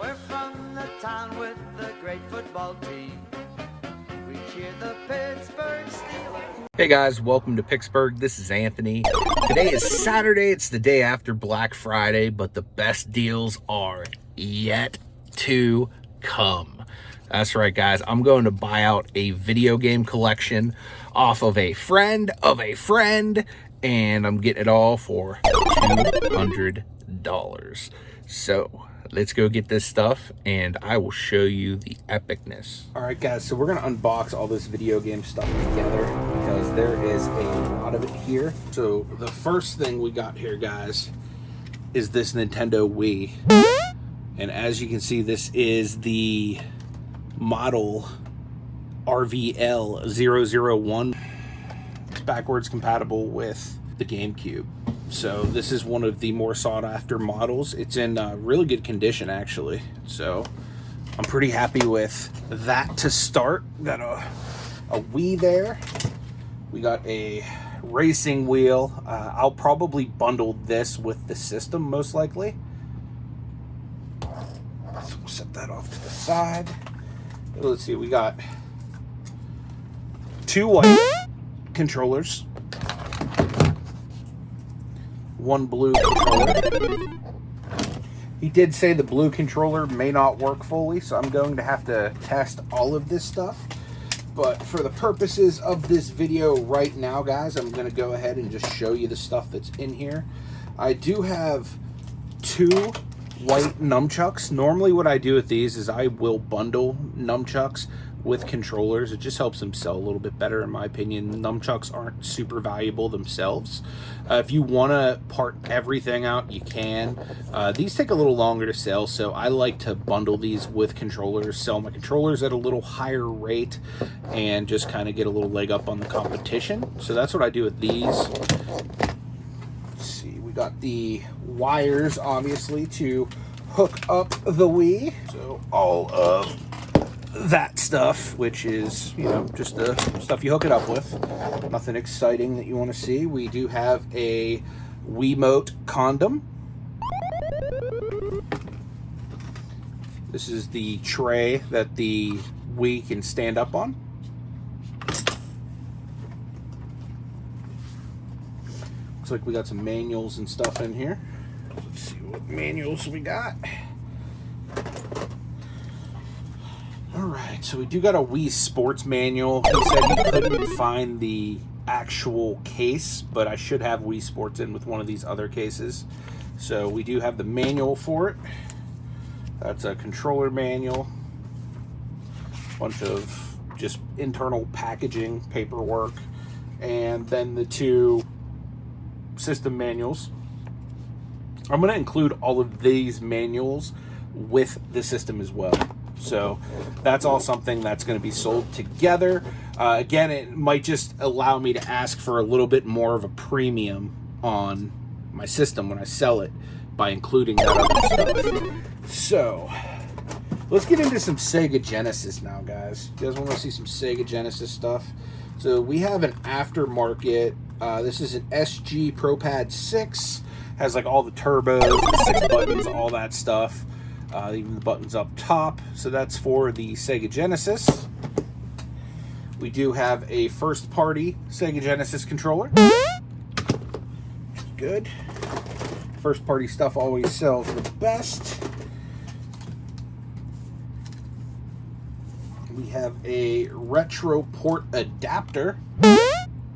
We're from the town with the great football team. We cheer the Pittsburgh Steelers. Hey guys, welcome to Picksburgh. This is Anthony. Today is Saturday. It's the day after Black Friday, but the best deals are yet to come. That's right, guys. I'm going to buy out a video game collection off of a friend, and I'm getting it all for $200. So let's go get this stuff and I will show you the epicness. All right, guys, so we're gonna unbox all this video game stuff together because there is a lot of it here. So the first thing we got here, guys, is this Nintendo Wii. And as you can see, this is the model RVL001. It's backwards compatible with the GameCube. So this is one of the more sought after models. It's in really good condition, actually. So I'm pretty happy with that to start. Got a Wii there. We got a racing wheel. I'll probably bundle this with the system, most likely. So we'll set that off to the side. Let's see, we got 2 white controllers, 1 blue controller. He did say the blue controller may not work fully, so I'm going to have to test all of this stuff. But for the purposes of this video right now, guys, I'm going to go ahead and just show you the stuff that's in here. I do have 2 white nunchucks. Normally what I do with these is I will bundle nunchucks with controllers. It just helps them sell a little bit better, in my opinion. Nunchucks aren't super valuable themselves. If you want to part everything out, you can. These take a little longer to sell, so I like to bundle these with controllers, sell my controllers at a little higher rate, and just kind of get a little leg up on the competition. So that's what I do with these. Let's see, we got the wires, obviously, to hook up the Wii. So all of that stuff, which is, you know, just the stuff you hook it up with. Nothing exciting that you want to see. We do have a Wiimote condom. This is the tray that the Wii can stand up on. Looks like we got some manuals and stuff in here. Let's see what manuals we got. Alright, so we do got a Wii Sports Manual. He said he couldn't find the actual case, but I should have Wii Sports in with one of these other cases. So we do have the manual for it. That's a controller manual. Bunch of just internal packaging, paperwork. And then the 2 system manuals. I'm going to include all of these manuals with the system as well. So that's all something that's going to be sold together. Again, it might just allow me to ask for a little bit more of a premium on my system when I sell it by including that other stuff. So let's get into some Sega Genesis now, guys. You guys want to see some Sega Genesis stuff? So we have an aftermarket. This is an SG ProPad 6. Has like all the turbos, the 6 buttons, all that stuff. Even the buttons up top. So that's for the Sega Genesis. We do have a first-party Sega Genesis controller. Which is good. First-party stuff always sells the best. We have a retro port adapter,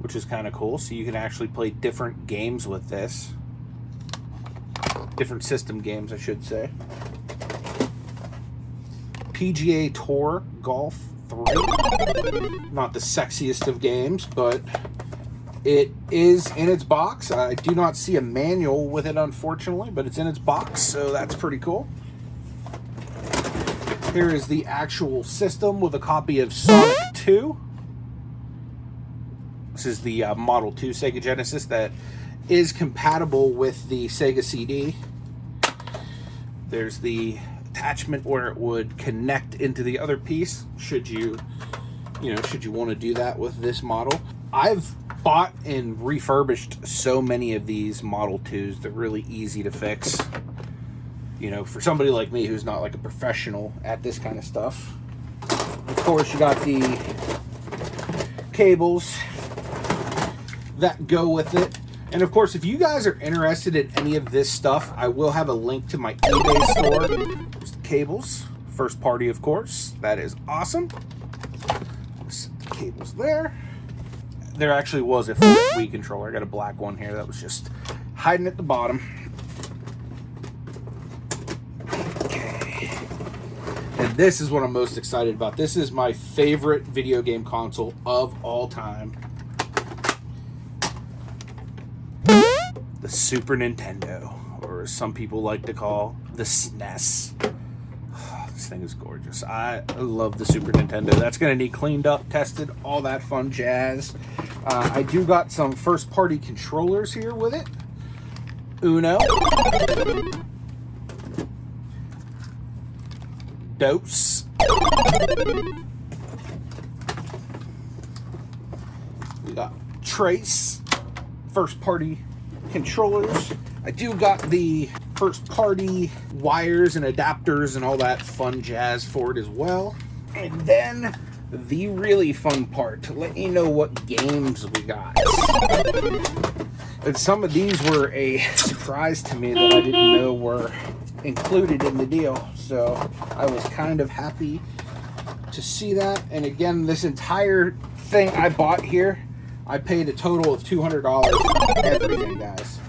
which is kind of cool. So you can actually play different games with this. Different system games, I should say. PGA Tour Golf 3. Not the sexiest of games, but it is in its box. I do not see a manual with it, unfortunately, but it's in its box, so that's pretty cool. Here is the actual system with a copy of Sonic 2. This is the Model 2 Sega Genesis that is compatible with the Sega CD. There's the attachment where it would connect into the other piece should you want to do that with this model. I've bought and refurbished so many of these Model 2s. They're really easy to fix. you know, for somebody like me who's not like a professional at this kind of stuff. Of course, you got the cables that go with it. And of course, if you guys are interested in any of this stuff, I will have a link to my eBay store. There's the cables, first party, of course. That is awesome. Set the cables there. There actually was a Wii controller. I got a black one here that was just hiding at the bottom. Okay. And this is what I'm most excited about. This is my favorite video game console of all time. The Super Nintendo, or as some people like to call the Snes. Oh, this thing is gorgeous. I love the Super Nintendo. That's going to need cleaned up, tested, all that fun jazz. I do got some first-party controllers here with it. Uno. Dos. We got Trace. First-party controllers. I do got the first party wires and adapters and all that fun jazz for it as well. And then the really fun part, to let you know what games we got. And some of these were a surprise to me that I didn't know were included in the deal. So I was kind of happy to see that. And again, this entire thing I bought here, I paid a total of $200 for everything, guys.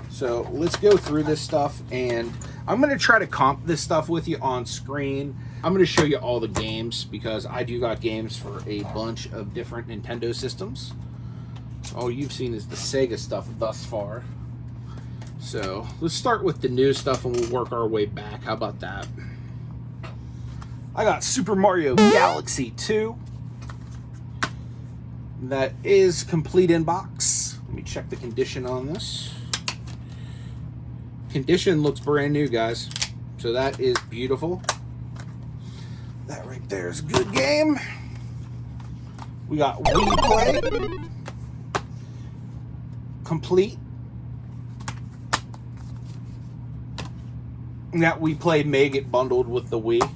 So let's go through this stuff, and I'm going to try to comp this stuff with you on screen. I'm going to show you all the games, because I do got games for a bunch of different Nintendo systems. All you've seen is the Sega stuff thus far. So let's start with the new stuff, and we'll work our way back. How about that? I got Super Mario Galaxy 2. That is complete in box. Let me check the condition on this. Condition looks brand new, guys. So that is beautiful. That right there is a good game. We got Wii Play. Complete. And that Wii Play may get bundled with the Wii.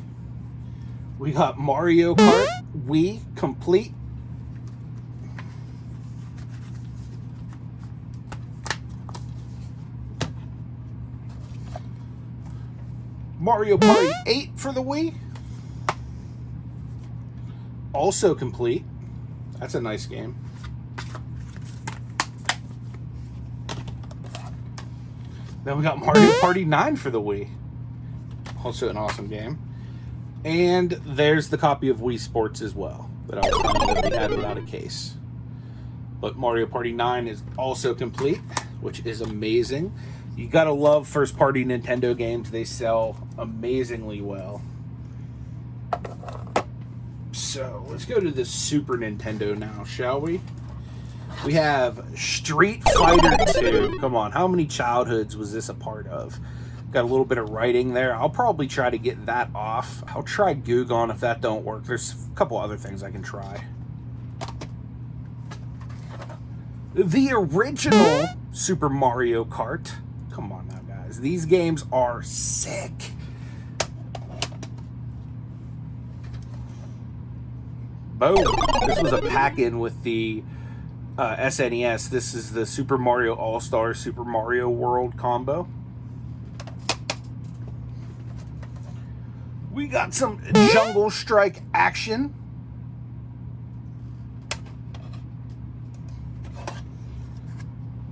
We got Mario Kart Wii Complete. Mario Party 8 for the Wii. Also complete. That's a nice game. Then we got Mario Party 9 for the Wii. Also an awesome game. And there's the copy of Wii Sports as well that I was telling you that we had without a case. But Mario Party 9 is also complete, which is amazing. You gotta love first-party Nintendo games. They sell amazingly well. So, let's go to the Super Nintendo now, shall we? We have Street Fighter 2. Come on, how many childhoods was this a part of? Got a little bit of writing there. I'll probably try to get that off. I'll try Gugon if that don't work. There's a couple other things I can try. The original Super Mario Kart. Come on now, guys. These games are sick. Boom. This was a pack-in with the SNES. This is the Super Mario All-Star Super Mario World combo. We got some Jungle Strike action.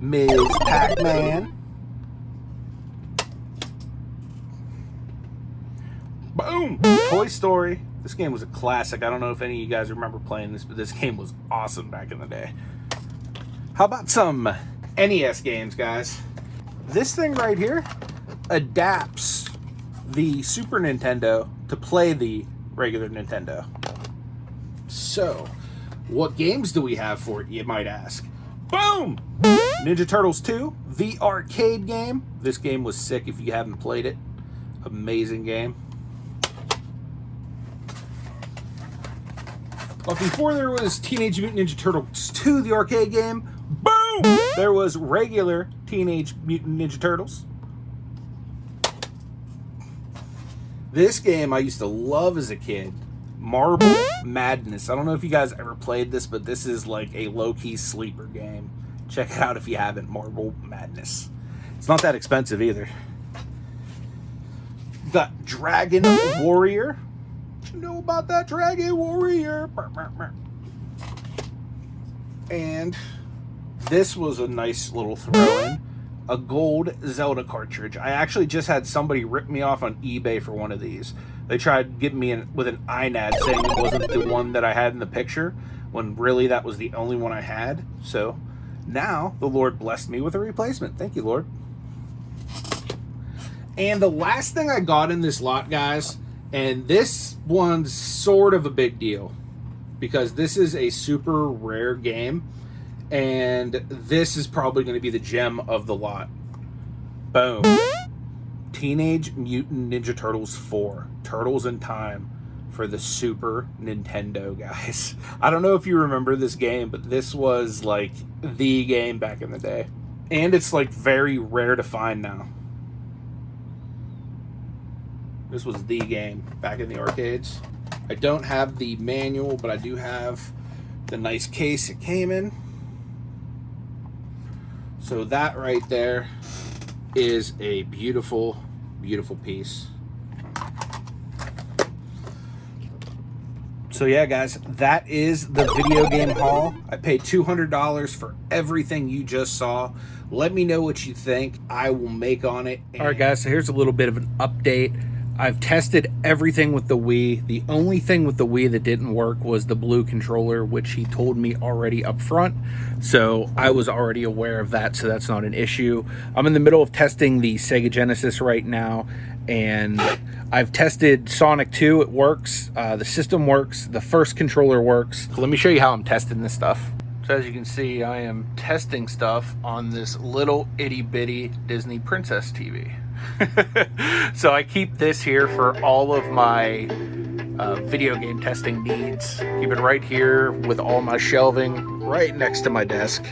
Ms. Pac-Man. Boom! Toy Story. This game was a classic. I don't know if any of you guys remember playing this, but this game was awesome back in the day. How about some NES games, guys? This thing right here adapts the Super Nintendo to play the regular Nintendo. So, what games do we have for it, you might ask? Boom! Ninja Turtles 2, the arcade game. This game was sick if you haven't played it. Amazing game. But before there was Teenage Mutant Ninja Turtles 2, the arcade game, boom! There was regular Teenage Mutant Ninja Turtles. This game I used to love as a kid. Marble Madness. I don't know if you guys ever played this, but this is like a low-key sleeper game. Check it out if you haven't. Marble Madness. It's not that expensive either. Got Dragon Warrior. What you know about that Dragon Warrior? And this was a nice little throw-in. A gold Zelda cartridge. I actually just had somebody rip me off on eBay for one of these. They tried getting me with an iNAD saying it wasn't the one that I had in the picture, when really that was the only one I had. So now the Lord blessed me with a replacement. Thank you, Lord. And the last thing I got in this lot, guys, and this one's sort of a big deal because this is a super rare game. And this is probably going to be the gem of the lot. Boom. Teenage Mutant Ninja Turtles 4. Turtles in Time for the Super Nintendo, guys. I don't know if you remember this game, but this was like the game back in the day. And it's like very rare to find now. This was the game back in the arcades. I don't have the manual, but I do have the nice case it came in. So that right there is a beautiful, beautiful piece. So yeah, guys, that is the video game haul. I paid $200 for everything you just saw. Let me know what you think. I will make on it. All right, guys, so here's a little bit of an update. I've tested everything with the Wii. The only thing with the Wii that didn't work was the blue controller, which he told me already up front. So I was already aware of that, so that's not an issue. I'm in the middle of testing the Sega Genesis right now, and I've tested Sonic 2. It works. The system works. The first controller works. So let me show you how I'm testing this stuff. So as you can see, I am testing stuff on this little itty bitty Disney Princess TV. So I keep this here for all of my video game testing needs. Keep it right here with all my shelving right next to my desk.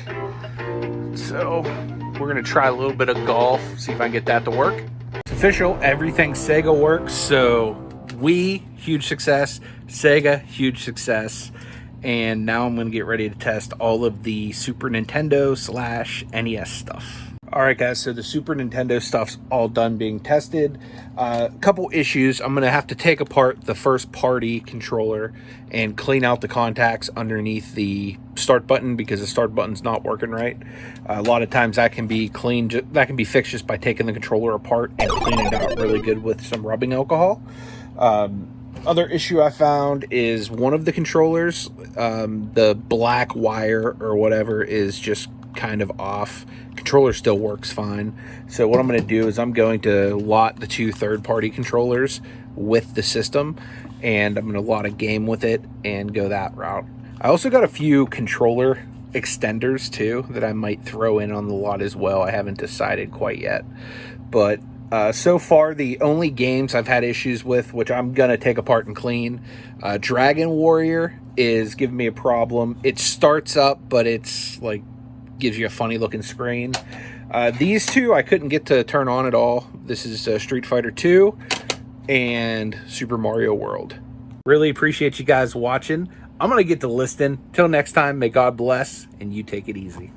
So we're gonna try a little bit of golf, see if I can get that to work. It's official, everything Sega works. So Wii, huge success. Sega, huge success. And now I'm gonna get ready to test all of the Super Nintendo / NES stuff. All right, guys, so the Super Nintendo stuff's all done being tested. A couple issues. I'm going to have to take apart the first party controller and clean out the contacts underneath the start button because the start button's not working right. A lot of times that can be cleaned, that can be fixed just by taking the controller apart and cleaning it out really good with some rubbing alcohol. Other issue I found is one of the controllers, the black wire or whatever is just kind of off. Controller still works fine. So what I'm going to do is I'm going to lot the 2 third-party controllers with the system, and I'm going to lot a game with it and go that route. I also got a few controller extenders too that I might throw in on the lot as well. I haven't decided quite yet, but so far the only games I've had issues with, which I'm gonna take apart and clean, Dragon Warrior is giving me a problem. It starts up, but it's like gives you a funny looking screen. These two I couldn't get to turn on at all. This is Street Fighter 2 and Super Mario World. Really appreciate you guys watching. I'm gonna get to listing. Till next time, may God bless and you take it easy.